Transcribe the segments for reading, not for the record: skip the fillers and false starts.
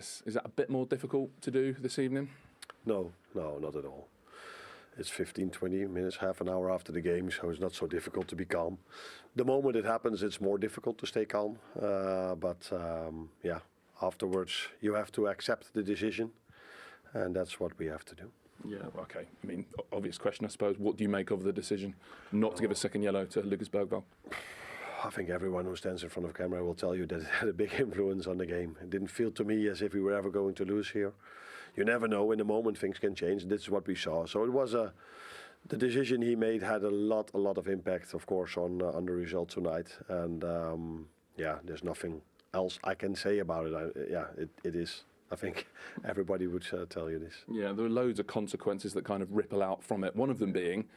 Is that a bit more difficult to do this evening? No, not at all. It's 15, 20 minutes, half an hour after the game, so it's not so difficult to be calm. The moment it happens, it's more difficult to stay calm. But afterwards, you have to accept the decision, and that's what we have to do. Yeah, okay. I mean, obvious question, I suppose. What do you make of the decision not to give a second yellow to Lucas Bergvall? I think everyone who stands in front of camera will tell you that it had a big influence on the game. It didn't feel to me as if we were ever going to lose here. You never know. In the moment, things can change. This is what we saw. So it was the decision he made had a lot of impact, of course, on the result tonight. And there's nothing else I can say about it. It is. I think everybody would tell you this. Yeah, there are loads of consequences that kind of ripple out from it. One of them being,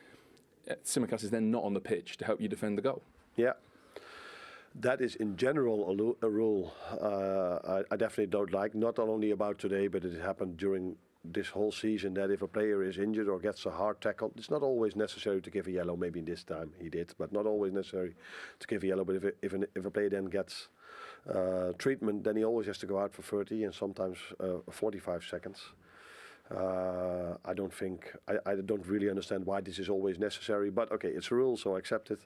Tsimikas is then not on the pitch to help you defend the goal. Yeah. That is in general a rule I definitely don't like. Not only about today, but it happened during this whole season, that if a player is injured or gets a hard tackle, it's not always necessary to give a yellow. Maybe this time he did, but not always necessary to give a yellow. But if a player then gets treatment, then he always has to go out for 30 and sometimes 45 seconds. I don't really understand why this is always necessary, but okay, it's a rule, so I accept it.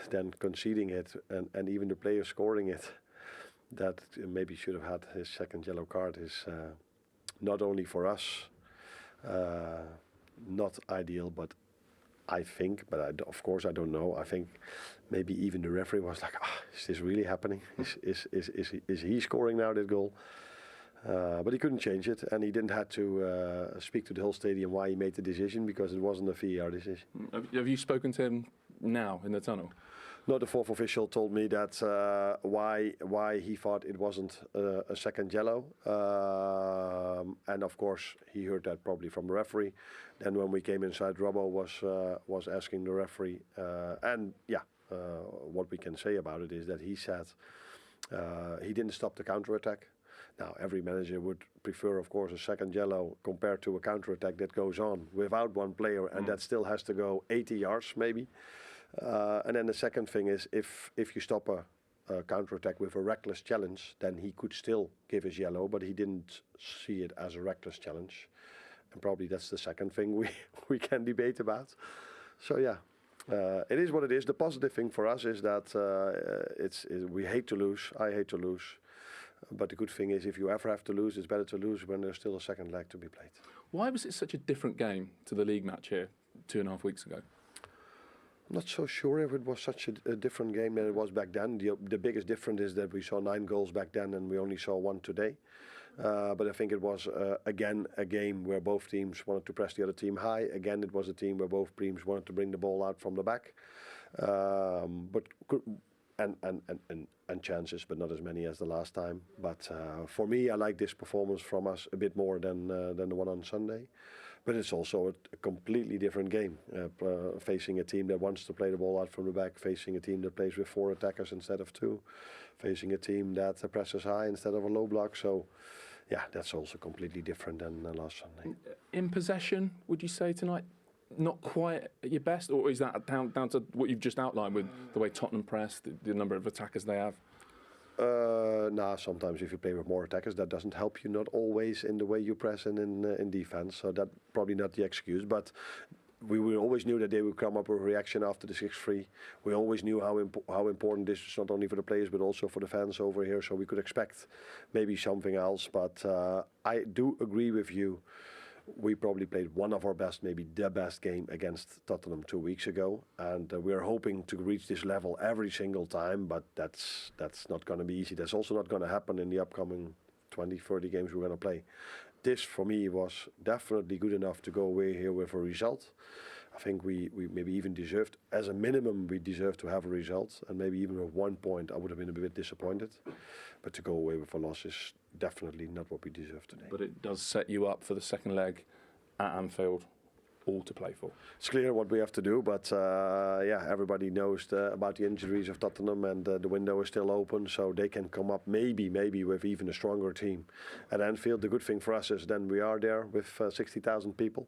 Then conceding it and even the player scoring it, that maybe should have had his second yellow card is not only for us not ideal, but I think, of course I don't know. I think maybe even the referee was like, is this really happening? Is he scoring now that goal? But he couldn't change it, and he didn't have to speak to the whole stadium why he made the decision, because it wasn't a VAR decision. Have you spoken to him now in the tunnel? No, the fourth official told me that why he thought it wasn't a second yellow, and of course he heard that probably from the referee. Then when we came inside, Robbo was asking the referee, what we can say about it is that he said he didn't stop the counter-attack. Now, every manager would prefer, of course, a second yellow compared to a counter-attack that goes on without one player and that still has to go 80 yards maybe. And then the second thing is, if you stop a counter-attack with a reckless challenge, then he could still give his yellow, but he didn't see it as a reckless challenge. And probably that's the second thing we can debate about. So yeah, it is what it is. The positive thing for us is that we hate to lose. I hate to lose. But the good thing is, if you ever have to lose, it's better to lose when there's still a second leg to be played. Why was it such a different game to the league match here 2.5 weeks ago? I'm not so sure if it was such a different game than it was back then. The biggest difference is that we saw 9 goals back then and we only saw 1 today. But I think it was, again, a game where both teams wanted to press the other team high. Again, it was a team where both teams wanted to bring the ball out from the back. And chances, but not as many as the last time. But for me, I like this performance from us a bit more than the one on Sunday. But it's also a completely different game, facing a team that wants to play the ball out from the back, facing a team that plays with 4 attackers instead of 2, facing a team that presses high instead of a low block. So, yeah, that's also completely different than last Sunday. In possession, would you say tonight, not quite at your best, or is that down to what you've just outlined with the way Tottenham press, the number of attackers they have? Sometimes if you play with more attackers, that doesn't help you. Not always in the way you press and in defense. So that's probably not the excuse. But we always knew that they would come up with a reaction after the 6-3. We always knew how important this is, not only for the players but also for the fans over here. So we could expect maybe something else. But I do agree with you. We probably played one of our best, maybe the best game against Tottenham 2 weeks ago, and we're hoping to reach this level every single time, but that's not going to be easy. That's also not going to happen in the upcoming 20, 30 games we're going to play. This, for me, was definitely good enough to go away here with a result. I think we maybe even deserved, as a minimum, we deserved to have a result, and maybe even with 1 point I would have been a bit disappointed. But to go away with a loss is definitely not what we deserve today. But it does set you up for the second leg at Anfield, all to play for. It's clear what we have to do, but everybody knows about the injuries of Tottenham, and the window is still open, so they can come up maybe with even a stronger team at Anfield. The good thing for us is then we are there with 60,000 people,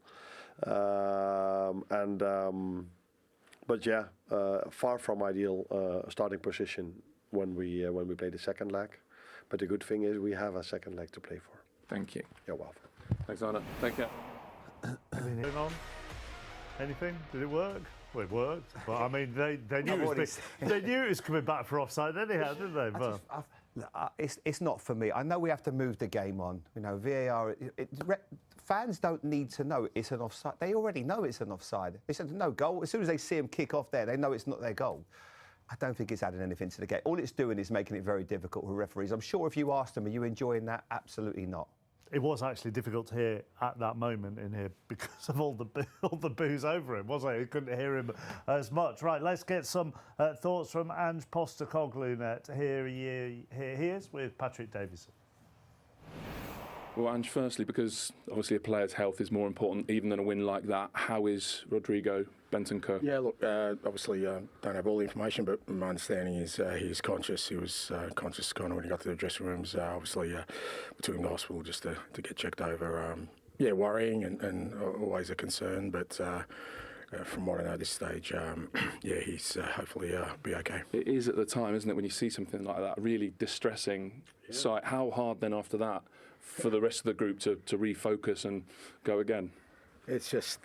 far from ideal starting position when we play the second leg. But the good thing is we have a second leg to play for. Thank you. You're welcome. Thanks, Arne. Thank you. Anything on? Anything? Did it work? Well, it worked. But I mean, they knew they knew it was coming back for offside anyhow, didn't they? But it's not for me. I know we have to move the game on. You know, VAR. Fans don't need to know it's an offside. They already know it's an offside. They said no goal. As soon as they see him kick off there, they know it's not their goal. I don't think it's adding anything to the game. All it's doing is making it very difficult for referees. I'm sure if you asked them, are you enjoying that? Absolutely not. it was actually difficult to hear at that moment in here because of all the boos over him, wasn't it? You couldn't hear him as much. Right, let's get some thoughts from Ange Postecoglou net. Here he is with Patrick Davison. Well, Ange, firstly, because obviously a player's health is more important even than a win like that, how is Rodrigo Bentancur? Yeah, look, obviously don't have all the information, but my understanding is he's conscious. He was conscious kind of when he got to the dressing rooms. Obviously, we took him to hospital just to get checked over. Yeah, worrying and always a concern, but from what I know at this stage, yeah, he's hopefully be okay. It is at the time, isn't it, when you see something like that, really distressing sight. How hard then after that for the rest of the group to refocus and go again? It's just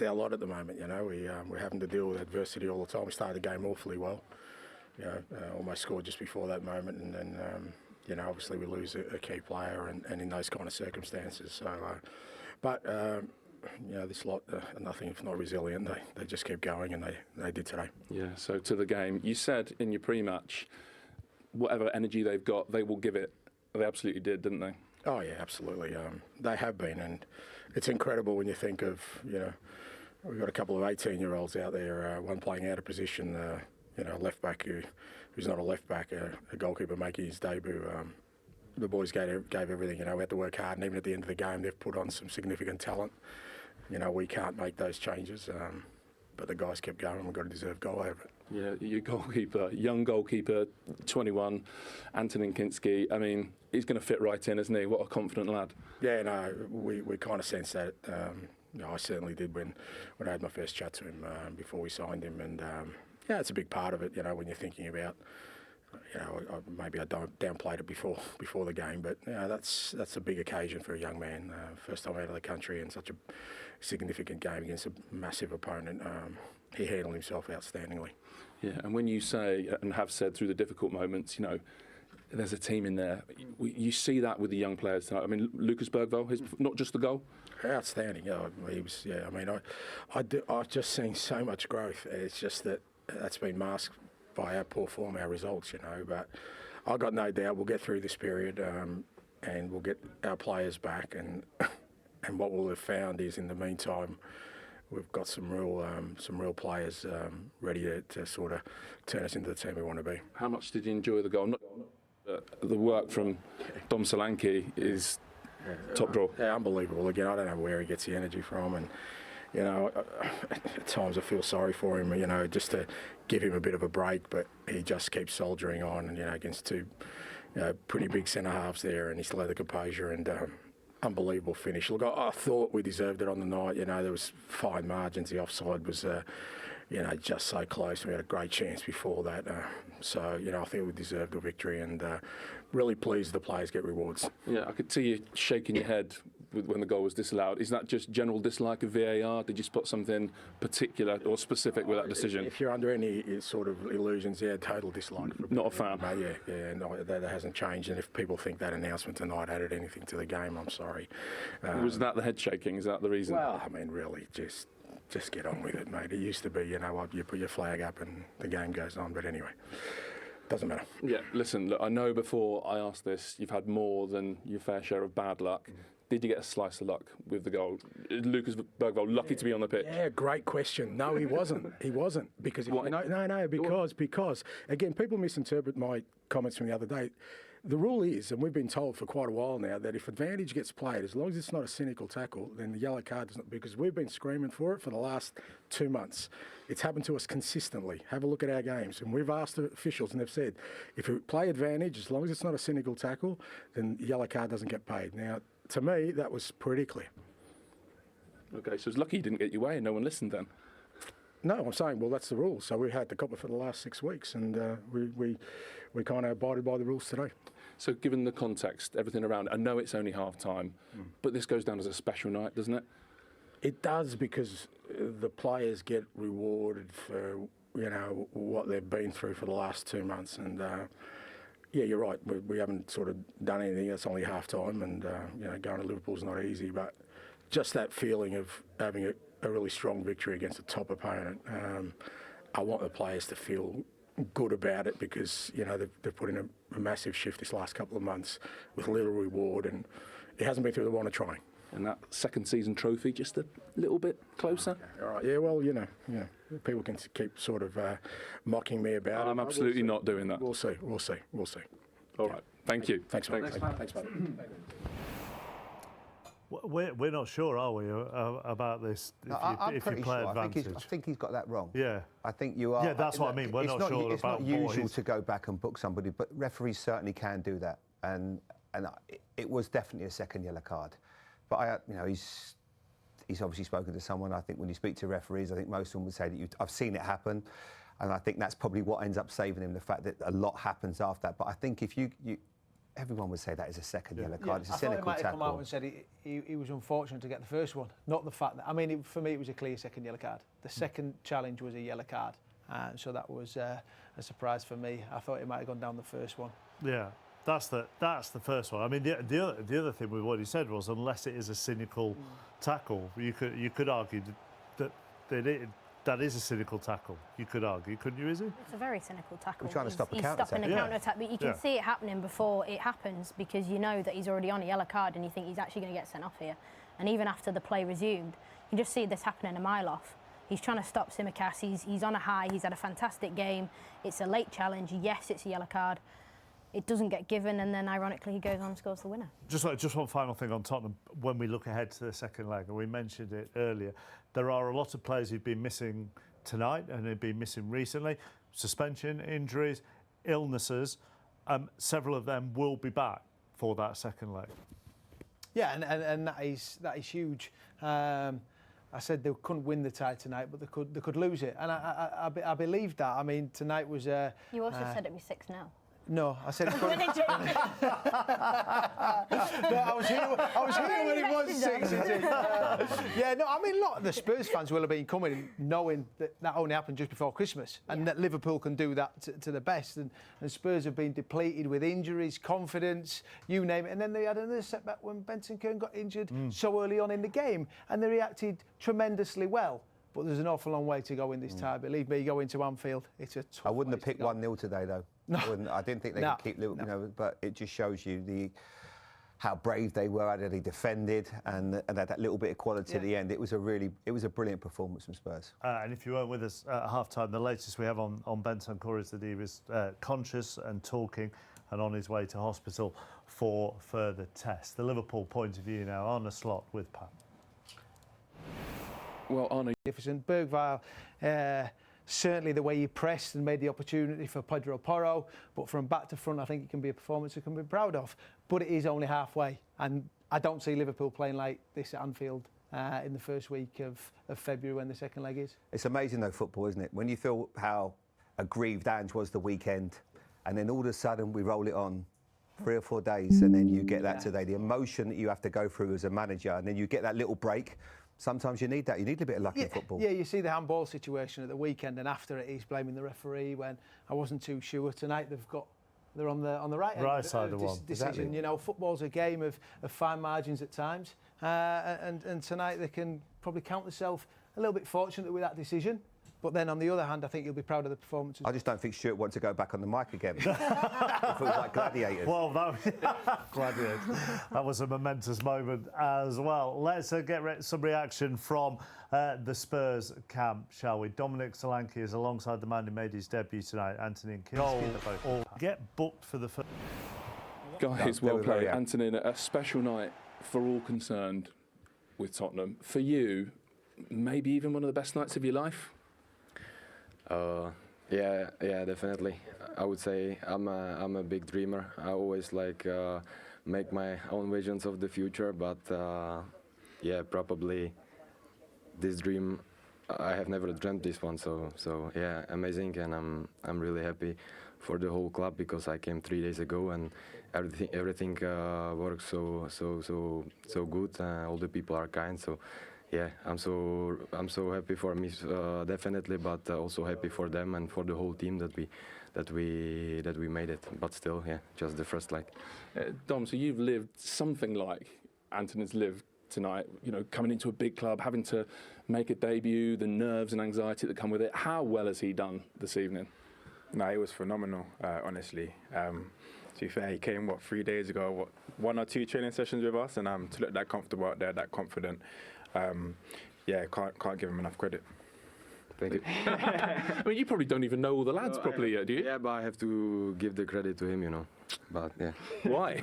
our lot at the moment, you know. We're having to deal with adversity all the time. We started the game awfully well, you know, almost scored just before that moment, and then you know, obviously we lose a key player, and in those kind of circumstances. So, but you know, this lot are nothing if not resilient. They just keep going, and they did today. Yeah. So to the game, you said in your pre-match, whatever energy they've got, they will give it. They absolutely did, didn't they? Oh yeah, absolutely. They have been, and it's incredible when you think of, you know, we've got a couple of 18-year-olds out there, one playing out of position, you know, a left back who's not a left back, a goalkeeper making his debut. The boys gave everything. You know, we had to work hard, and even at the end of the game, they've put on some significant talent. You know, we can't make those changes, but the guys kept going, and we've got a deserved goal over it. Yeah, your goalkeeper, young goalkeeper, 21, Antonin Kinski. I mean, he's going to fit right in, isn't he? What a confident lad. Yeah, no, we kind of sensed that. You know, I certainly did when I had my first chat to him before we signed him, and yeah, it's a big part of it. You know, when you're thinking about, you know, maybe I downplayed it before the game, but you know, that's a big occasion for a young man. First time out of the country and such a significant game against a massive opponent. He handled himself outstandingly. Yeah, and when you say and have said through the difficult moments, you know, there's a team in there. You see that with the young players tonight. I mean, Lucas Bergvall, his not just the goal. Outstanding. Yeah, he was. Yeah, I mean, I've just seen so much growth. It's just that's been masked by our poor form, our results. You know, but I've got no doubt we'll get through this period, and we'll get our players back. And what we'll have found is, in the meantime, we've got some real players ready to sort of turn us into the team we want to be. How much did you enjoy the goal? The work from Dom Solanke is top draw. Yeah, unbelievable. Again, I don't know where he gets the energy from, and you know, at times I feel sorry for him. You know, just to give him a bit of a break, but he just keeps soldiering on. And you know, against two, you know, pretty big centre halves there, and he still had the composure and. Unbelievable finish. Look, I thought we deserved it on the night. You know, there was fine margins. The offside was, you know, just so close. We had a great chance before that. So, you know, I think we deserved the victory, and really pleased the players get rewards. Yeah, I could see you shaking your head when the goal was disallowed. Is that just general dislike of VAR? Did you spot something particular or specific with that decision? If you're under any sort of illusions, yeah, total dislike. Not a fan? Yeah, no, that hasn't changed. And if people think that announcement tonight added anything to the game, I'm sorry. Was that the head shaking? Is that the reason? Well, I mean, really, just get on with it, mate. It used to be, you know, you put your flag up and the game goes on. But anyway, doesn't matter. Yeah, listen, look, I know before I asked this, you've had more than your fair share of bad luck. Did you get a slice of luck with the goal? Lucas Bergvall lucky to be on the pitch? Yeah, great question. No, he wasn't. He wasn't. Because because again, people misinterpret my comments from the other day. The rule is, and we've been told for quite a while now, that if advantage gets played, as long as it's not a cynical tackle, then the yellow card doesn't, because we've been screaming for it for the last 2 months. It's happened to us consistently. Have a look at our games. And we've asked the officials, and they've said, if we play advantage, as long as it's not a cynical tackle, then the yellow card doesn't get paid. Now, to me, that was pretty clear. Okay, so it's lucky you didn't get your way and no one listened then. No, I'm saying, well, that's the rule. So we had to cop it for the last 6 weeks, and we kind of abided by the rules today. So given the context, everything around, I know it's only half-time, but this goes down as a special night, doesn't it? It does, because the players get rewarded for, you know, what they've been through for the last 2 months. And, yeah, you're right. We haven't sort of done anything. It's only half-time, and, you know, going to Liverpool's not easy. But just that feeling of having a really strong victory against a top opponent, I want the players to feel good about it, because, you know, they've put in a massive shift this last couple of months with little reward, and it hasn't been through the want of trying. And that second season trophy just a little bit closer. All right, yeah, well, you know, people can keep sort of mocking me about it. I'm absolutely not doing that. We'll see. All right, thank you. Thanks, mate. Thanks, mate. We're not sure, are we, about this? I'm If pretty you play sure. advantage. I think he's got that wrong. Yeah. I think you are. Yeah, that's what I mean. We're It's not sure It's about not usual boys. to go back and book somebody, but referees certainly can do that. And it was definitely a second yellow card. But you know, he's obviously spoken to someone. I think when you speak to referees, I think most of them would say that I've seen it happen, and I think that's probably what ends up saving him, the fact that a lot happens after that. But I think if everyone would say that is a second yellow card. It's a cynical tackle. I thought he might have come out and said he was unfortunate to get the first one, not the fact that. I mean, for me, it was a clear second yellow card. The second challenge was a yellow card, so that was a surprise for me. I thought he might have gone down the first one. Yeah. That's the first one. I mean, the other thing with what he said was, unless it is a cynical tackle, you could argue that that is a cynical tackle. You could argue, couldn't you, Izzy? It's a very cynical tackle. We're trying to stop a he's counter-attack. stopping a counter-attack, but you can see it happening before it happens, because you know that he's already on a yellow card and you think he's actually going to get sent off here. And even after the play resumed, you just see this happening a mile off. He's trying to stop Tsimikas. He's on a high. He's had a fantastic game. It's a late challenge. Yes, it's a yellow card. It doesn't get given, and then ironically he goes on and scores the winner. Just one final thing on Tottenham. When we look ahead to the second leg, and we mentioned it earlier, there are a lot of players who've been missing tonight and have been missing recently. Suspension, injuries, illnesses. Several of them will be back for that second leg. Yeah, and that is huge. I said they couldn't win the tie tonight, but they could lose it, and I believe that. I mean, tonight was. You also said it'd be 6-0. No, I said. No, I was here when it was 6. Yeah, no, I mean, look, the Spurs fans will have been coming knowing that only happened just before Christmas, and that Liverpool can do that to the best. And Spurs have been depleted with injuries, confidence, you name it. And then they had another setback when Benson Kern got injured so early on in the game, and they reacted tremendously well. But there's an awful long way to go in this tie. Believe me, go into Anfield, it's a tough I wouldn't have place picked 1-0 today, though. No. I didn't think they could keep Liverpool, you know, but it just shows you how brave they were, how they defended, and that little bit of quality at the end. It was a brilliant performance from Spurs. And if you weren't with us at half-time, the latest we have on Bentancur is that he was conscious and talking and on his way to hospital for further tests. The Liverpool point of view now, Arne Slot with Pat. Well, Arne, Bergwijn, certainly the way he pressed and made the opportunity for Pedro Porro, but from back to front, I think it can be a performance we can be proud of. But it is only halfway, and I don't see Liverpool playing like this at Anfield in the first week of February when the second leg is. It's amazing though, football, isn't it? When you feel how aggrieved Ange was the weekend, and then all of a sudden we roll it on 3 or 4 days, and then you get that today. The emotion that you have to go through as a manager, and then you get that little break. Sometimes you need that. You need a bit of luck in football. Yeah, you see the handball situation at the weekend, and after it, he's blaming the referee. When I wasn't too sure tonight, they're on the right side of one. Decision. Exactly. You know, football's a game of fine margins at times, and tonight they can probably count themselves a little bit fortunate with that decision. But then on the other hand, I think you'll be proud of the performances. I just don't think Stuart wants to go back on the mic again. It feels like Gladiators. Well, Gladiators. That was a momentous moment as well. Let's get some reaction from the Spurs camp, shall we? Dominic Solanke is alongside the man who made his debut tonight, Anthony and Kinski. Get booked for the first. guys, well played. Anthony, a special night for all concerned with Tottenham. For you, maybe even one of the best nights of your life? Yeah, definitely. I would say I'm a big dreamer. I always make my own visions of the future, but yeah, probably this dream, I have never dreamt this one. So yeah, amazing, and I'm really happy for the whole club, because I came 3 days ago and everything works so good. All the people are kind, so yeah, I'm so happy for me, definitely, but also happy for them and for the whole team that we made it. But still, yeah, just the first leg. Dom, so you've lived something like Anton's lived tonight, you know, coming into a big club, having to make a debut, the nerves and anxiety that come with it. How well has he done this evening? No, it was phenomenal, honestly. To be fair, he came, 3 days ago, 1 or 2 training sessions with us, and to look that comfortable out there, that confident, yeah, can't give him enough credit. Thank you. I mean, you probably don't even know all the lads properly yet, do you? Yeah, but I have to give the credit to him, you know. But yeah. Why?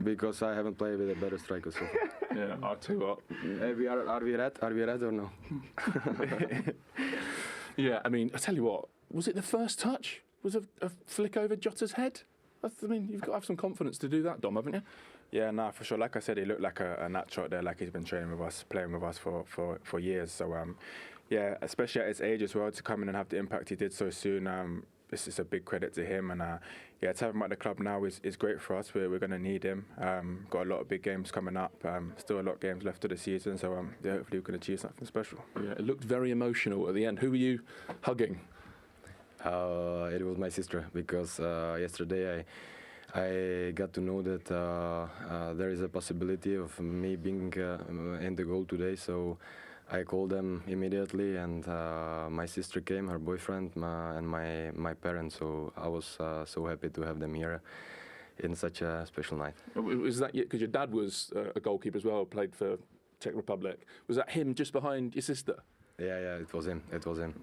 Because I haven't played with a better striker so far. Yeah, I'll tell you what. Are we red or no? Yeah, I mean, I tell you what, was it the first touch? Was a flick over Jota's head? I mean, you've got to have some confidence to do that, Dom, haven't you? Yeah, no, for sure. Like I said, he looked like a natural out there, like he's been training with us, playing with us for years. So, yeah, especially at his age as well, to come in and have the impact he did so soon. This is a big credit to him, and yeah, to have him at the club now is great for us. We're going to need him. Got a lot of big games coming up. Still a lot of games left of the season, so yeah, hopefully we can achieve something special. Yeah, it looked very emotional at the end. Who were you hugging? It was my sister, because yesterday I got to know that there is a possibility of me being in the goal today, so I called them immediately, and my sister came, her boyfriend, and my parents. So I was so happy to have them here in such a special night. Was that because your dad was a goalkeeper as well, played for Czech Republic? Was that him just behind your sister? Yeah, it was him. It was him.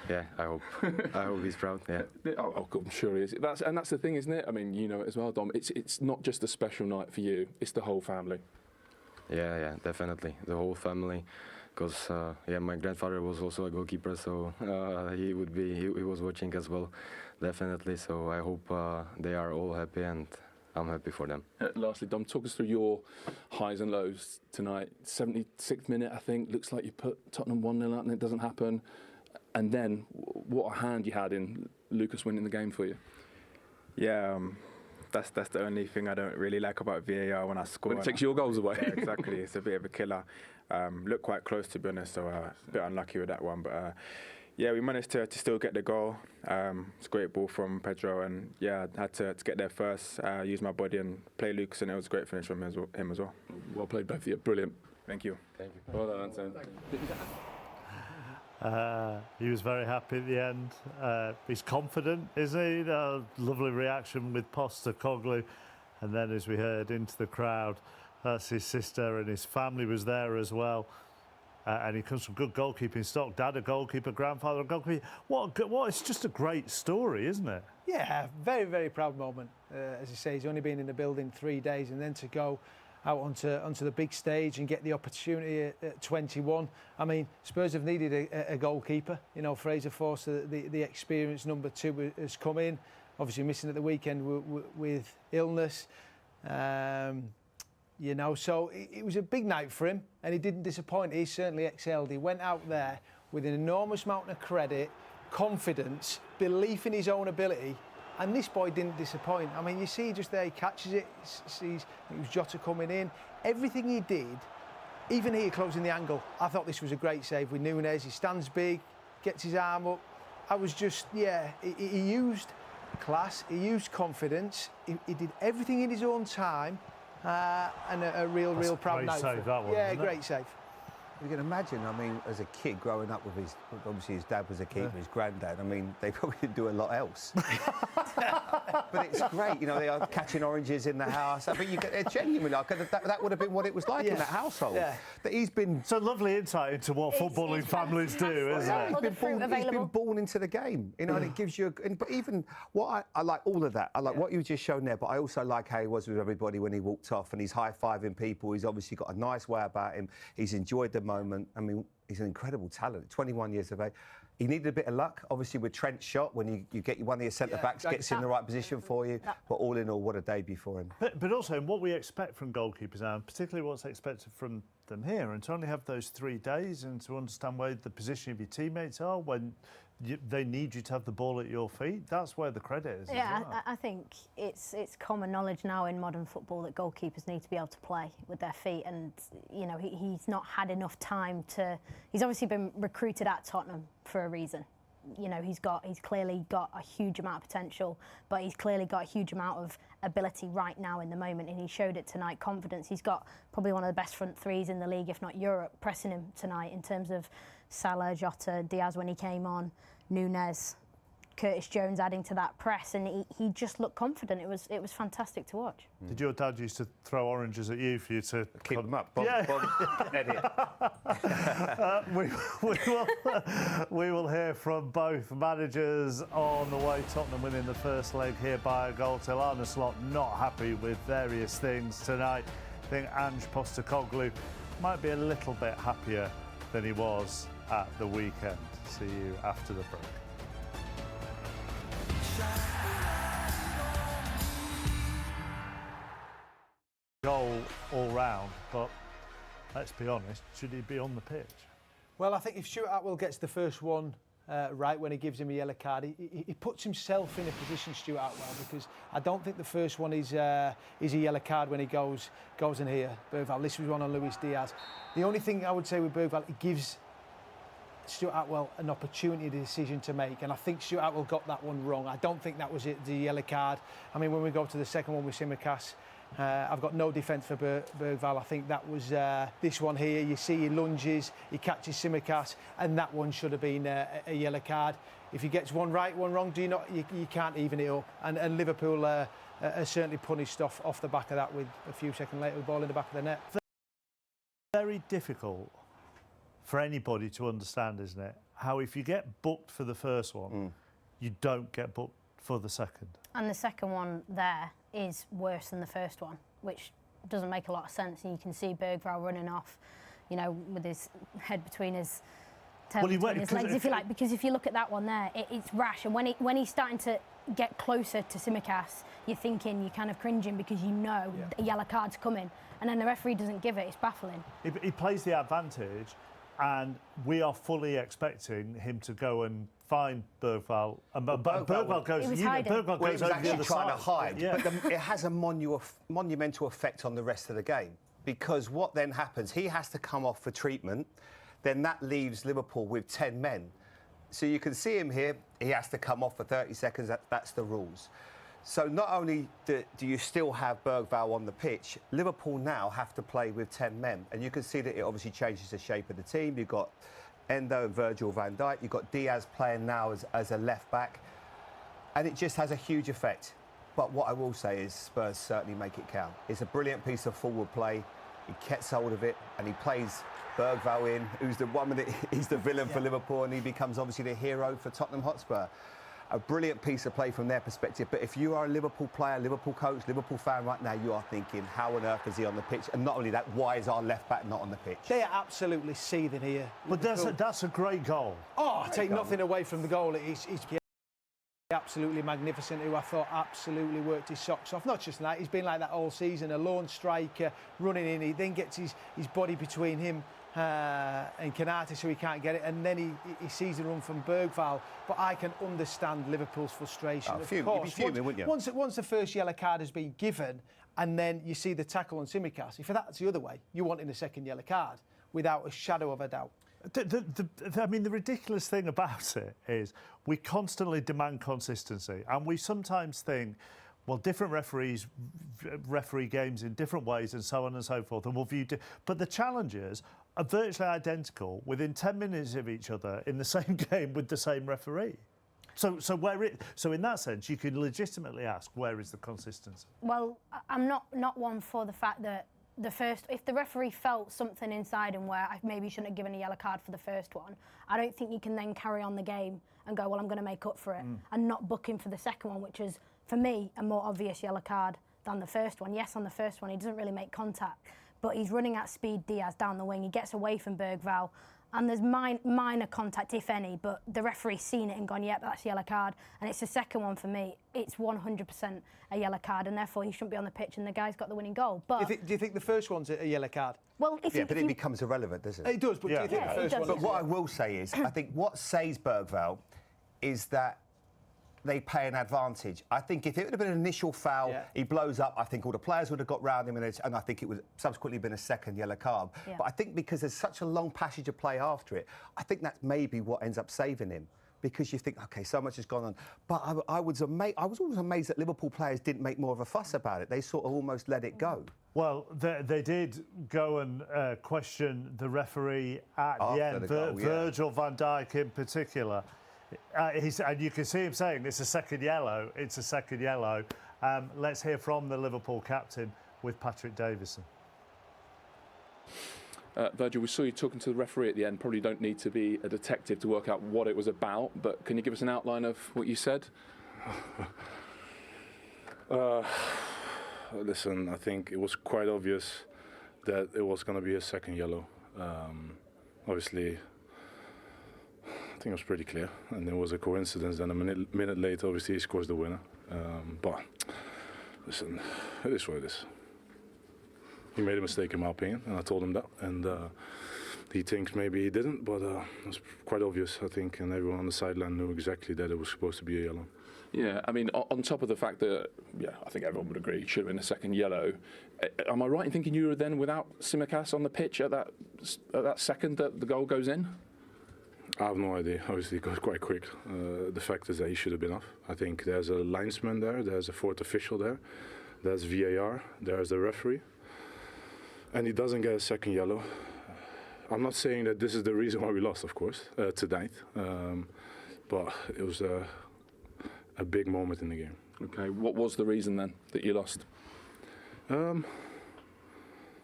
Yeah, I hope he's proud. Yeah. Oh, I'm sure he is. That's the thing, isn't it? I mean, you know it as well, Dom. It's not just a special night for you. It's the whole family. Yeah, definitely the whole family, because yeah, my grandfather was also a goalkeeper, so he was watching as well, definitely. So I hope they are all happy, and I'm happy for them. Lastly, Dom, talk us through your highs and lows tonight. 76th minute, I think, looks like you put Tottenham 1-0 out and it doesn't happen. And then, what a hand you had in Lucas winning the game for you. Yeah, that's the only thing I don't really like about VAR when I score. When it takes your goals away. Yeah, exactly. It's a bit of a killer. Looked quite close, to be honest, so a bit unlucky with that one. But yeah, we managed to still get the goal. It's a great ball from Pedro, and yeah, I had to get there first, use my body and play Lucas, and it was a great finish from him as well. Well played, both of you. Brilliant. Thank you. Thank you. Well done, Anton. He was very happy at the end. He's confident, isn't he? Lovely reaction with Postacoglu. And then, as we heard, into the crowd, that's his sister, and his family was there as well. And he comes from good goalkeeping stock. Dad a goalkeeper, grandfather a goalkeeper. What? It's just a great story, isn't it? Yeah, very, very proud moment. As you say, he's only been in the building 3 days, and then to go out onto the big stage and get the opportunity at 21. I mean, Spurs have needed a goalkeeper. You know, Fraser Forster, the experienced number 2, has come in. Obviously missing at the weekend with illness. You know, so it was a big night for him, and he didn't disappoint. He certainly excelled. He went out there with an enormous amount of credit, confidence, belief in his own ability. And this boy didn't disappoint. I mean, you see just there, he catches it, sees it was Jota coming in. Everything he did, even here closing the angle, I thought this was a great save with Núñez. He stands big, gets his arm up. I was just, yeah, he used class, he used confidence, he did everything in his own time, and a real proud night. Great save, that one. Yeah, great save. You can imagine, I mean, as a kid growing up with obviously his dad was a keeper, his granddad, I mean, they probably didn't do a lot else. But it's great, you know, they are catching oranges in the house. I mean, you get genuinely, like, that would have been what it was like in that household. Yeah. That he's been... It's a lovely insight into what footballing families do, isn't it? He's been born into the game, you know, and it gives you... But even what I like all of that. I like what you just shown there, but I also like how he was with everybody when he walked off, and he's high-fiving people. He's obviously got a nice way about him. He's enjoyed the moment. I mean, he's an incredible talent. 21 years of age. He needed a bit of luck, obviously, with Trent's shot when you get one of your centre-backs gets in the right position for you. But all in all, what a debut for him. But also, what we expect from goalkeepers now, and particularly what's expected from them here, and to only have those 3 days and to understand where the position of your teammates are when they need you to have the ball at your feet. That's where the credit is. Yeah, as well. I think it's common knowledge now in modern football that goalkeepers need to be able to play with their feet, and you know he's not had enough time to. He's obviously been recruited at Tottenham for a reason. You know, he's clearly got a huge amount of potential, but he's clearly got a huge amount of ability right now in the moment, and he showed it tonight. Confidence. He's got probably one of the best front threes in the league, if not Europe, pressing him tonight in terms of Salah, Jota, Diaz when he came on, Núñez, Curtis Jones adding to that press, and he just looked confident. It was fantastic to watch. Did your dad used to throw oranges at you for you to Keep them up. We will hear from both managers on the way Tottenham winning the first leg here by a goal to Arne Slot not happy with various things tonight. I think Ange Postecoglou might be a little bit happier than he was at the weekend. See you after the break. Goal all round, but let's be honest, should he be on the pitch? Well, I think if Stuart Atwell gets the first one right when he gives him a yellow card, he puts himself in a position, Stuart Atwell, because I don't think the first one is a yellow card when he goes in here. Bergvall, this was one on Luis Diaz. The only thing I would say with Bergvall, it gives Stuart Atwell an opportunity, a decision to make, and I think Stuart Atwell got that one wrong. I don't think that was it, the yellow card. I mean, when we go to the second one with Tsimikas, I've got no defence for Bergvall. I think that was this one here. You see he lunges, he catches Tsimikas, and that one should have been a yellow card. If he gets one right, one wrong, you can't even it up. And Liverpool are certainly punished off the back of that with a few seconds later, the ball in the back of the net. Very difficult for anybody to understand, isn't it? How if you get booked for the first one, you don't get booked for the second. And the second one there is worse than the first one, which doesn't make a lot of sense. And you can see Bergvall running off, you know, with his head between his tail between his legs, if you like. Because if you look at that one there, it's rash. And when he's starting to get closer to Tsimikas, you're kind of cringing because you know a yellow card's coming, and then the referee doesn't give it. It's baffling. He plays the advantage, and we are fully expecting him to go and find Bergvall. And Bergvall goes over the other trying to side. hide, but it has a monumental effect on the rest of the game, because what then happens, he has to come off for treatment, then that leaves Liverpool with 10 men. So you can see him here, he has to come off for 30 seconds, that's the rules. So not only do you still have Bergvall on the pitch, Liverpool now have to play with 10 men. And you can see that it obviously changes the shape of the team. You've got Endo and Virgil van Dijk. You've got Diaz playing now as a left-back. And it just has a huge effect. But what I will say is Spurs certainly make it count. It's a brilliant piece of forward play. He gets hold of it and he plays Bergvall in, who's the one that he's the villain for Liverpool, and he becomes obviously the hero for Tottenham Hotspur. A brilliant piece of play from their perspective. But if you are a Liverpool player, Liverpool coach, Liverpool fan right now, you are thinking, how on earth is he on the pitch? And not only that, why is our left back not on the pitch? They are absolutely seething here. But that's a great goal. Oh, take nothing away from the goal. He's absolutely magnificent, who I thought absolutely worked his socks off. Not just that, he's been like that all season, a lone striker, running in. He then gets his body between him and Kanate, so he can't get it, and then he sees the run from Bergvall. But I can understand Liverpool's frustration. You'd be fuming, wouldn't you? Once the first yellow card has been given, and then you see the tackle on Tsimikas, if that's the other way, you want in the second yellow card, without a shadow of a doubt. I mean, the ridiculous thing about it is we constantly demand consistency, and we sometimes think, well, different referees referee games in different ways and so on and so forth, and we'll view... But the challenges are virtually identical within 10 minutes of each other in the same game with the same referee. So in that sense, you can legitimately ask, where is the consistency? Well, I'm not one for the fact that if the referee felt something inside him where I maybe shouldn't have given a yellow card for the first one, I don't think you can then carry on the game and go, well, I'm going to make up for it, and not book him for the second one, which is, for me, a more obvious yellow card than the first one. Yes, on the first one, he doesn't really make contact, but he's running at speed, Diaz, down the wing. He gets away from Bergvall, and there's minor contact, if any, but the referee's seen it and gone, yep, that's a yellow card. And it's the second one for me. It's 100% a yellow card, and therefore he shouldn't be on the pitch, and the guy's got the winning goal. But do you think the first one's a yellow card? Well, but it becomes irrelevant, doesn't it? It does, but do you think the first one... But what I will say is, I think what saves Bergvall is that they play an advantage. I think if it would have been an initial foul, he blows up, I think all the players would have got round him, and I think it would subsequently been a second yellow card. Yeah. But I think because there's such a long passage of play after it, I think that's maybe what ends up saving him. Because you think, OK, so much has gone on. But I was always amazed that Liverpool players didn't make more of a fuss about it. They sort of almost let it go. Well, they did go and question the referee at the end, Virgil van Dijk in particular. And you can see him saying it's a second yellow, it's a second yellow. Let's hear from the Liverpool captain with Patrick Davison. Virgil, we saw you talking to the referee at the end. Probably don't need to be a detective to work out what it was about, but can you give us an outline of what you said? Listen, I think it was quite obvious that it was going to be a second yellow. Obviously, I think it was pretty clear, and it was a coincidence. Then a minute later, obviously, he scores the winner. But listen, it is what it is. He made a mistake in my opinion, and I told him that. And he thinks maybe he didn't, but it was quite obvious, I think, and everyone on the sideline knew exactly that it was supposed to be a yellow. Yeah, I mean, on top of the fact that, I think everyone would agree it should have been a second yellow. Am I right in thinking you were then without Tsimikas on the pitch at that second that the goal goes in? I have no idea. Obviously, it goes quite quick. The fact is that he should have been off. I think there's a linesman there, there's a fourth official there, there's VAR, there's the referee. And he doesn't get a second yellow. I'm not saying that this is the reason why we lost, of course, tonight. But it was a big moment in the game. Okay, what was the reason then that you lost?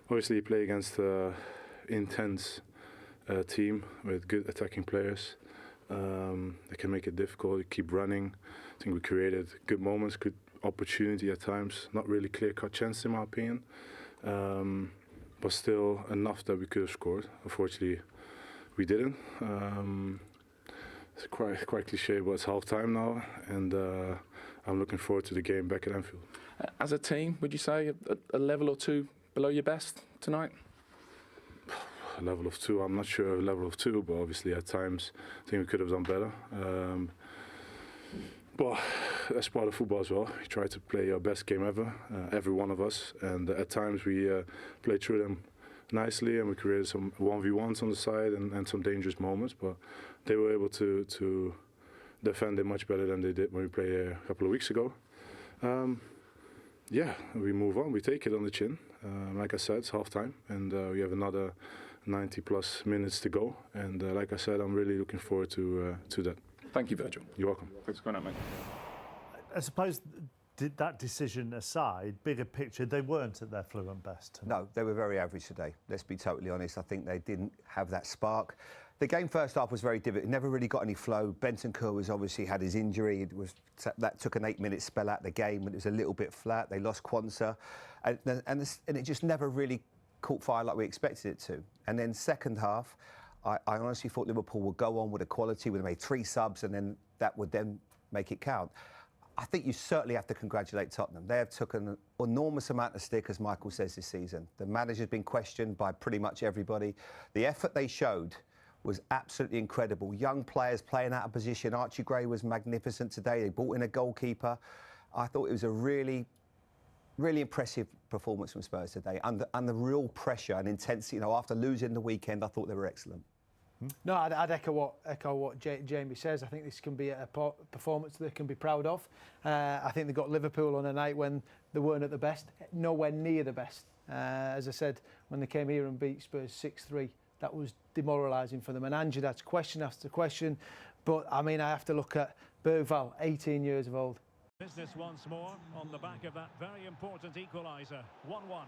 Obviously, you play against an intense team with good attacking players. They can make it difficult, you keep running. I think we created good moments, good opportunity at times. Not really clear-cut chance in my opinion. But still enough that we could have scored. Unfortunately, we didn't. It's quite cliche, but it's half-time now, and I'm looking forward to the game back at Anfield. As a team, would you say a level or two below your best tonight? A level of 2, I'm not sure a level of 2, but obviously at times I think we could have done better. But that's part of football as well. You try to play your best game ever, every one of us, and at times we played through them nicely, and we created some 1v1s on the side and some dangerous moments. But they were able to defend it much better than they did when we played a couple of weeks ago. We move on. We take it on the chin. Like I said, it's half time, and we have another 90 plus minutes to go. And like I said, I'm really looking forward to that. Thank you, Virgil. You're welcome. Thanks for coming out, mate. I suppose, that decision aside, bigger picture, they weren't at their fluent best tonight. No, they were very average today. Let's be totally honest. I think they didn't have that spark. The game first half was very difficult. Never really got any flow. Bentancur was obviously had his injury. That took an 8-minute spell out the game, and it was a little bit flat. They lost Quansah, and it just never really caught fire like we expected it to. And then second half, I honestly thought Liverpool would go on with a quality. Would have made 3 subs, and then that would then make it count. I think you certainly have to congratulate Tottenham. They have taken an enormous amount of stick, as Michael says, this season. The manager's been questioned by pretty much everybody. The effort they showed was absolutely incredible. Young players playing out of position. Archie Gray was magnificent today. They brought in a goalkeeper. I thought it was a really impressive performance from Spurs today, under real pressure and intensity. After losing the weekend, I thought they were excellent. No, I'd echo what Jamie says. I think this can be a performance they can be proud of. I think they got Liverpool on a night when they weren't at the best, nowhere near the best. As I said, when they came here and beat Spurs 6-3, that was demoralising for them. And Ange, that's question after question. But I mean, I have to look at Bergvall, 18 years of old. Business once more on the back of that very important equaliser. 1-1.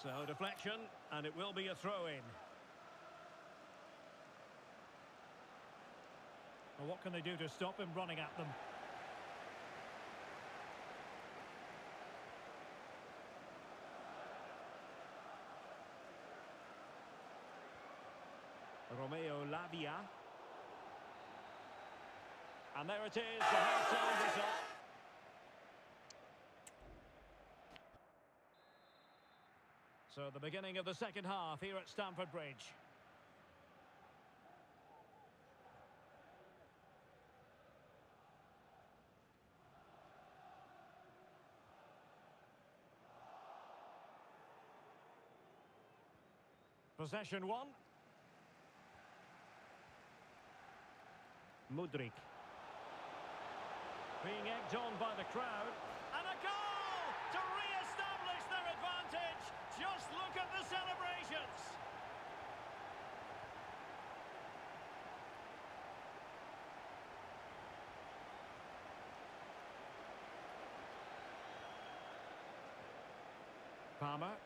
So deflection, and it will be a throw-in. Well, what can they do to stop him running at them? Romeo Lavia. And there it is, the half-time whistle. So the beginning of the second half here at Stamford Bridge. Possession one. Mudryk. Being egged on by the crowd. And a goal to re-establish their advantage. Just look at the celebrations. Palmer.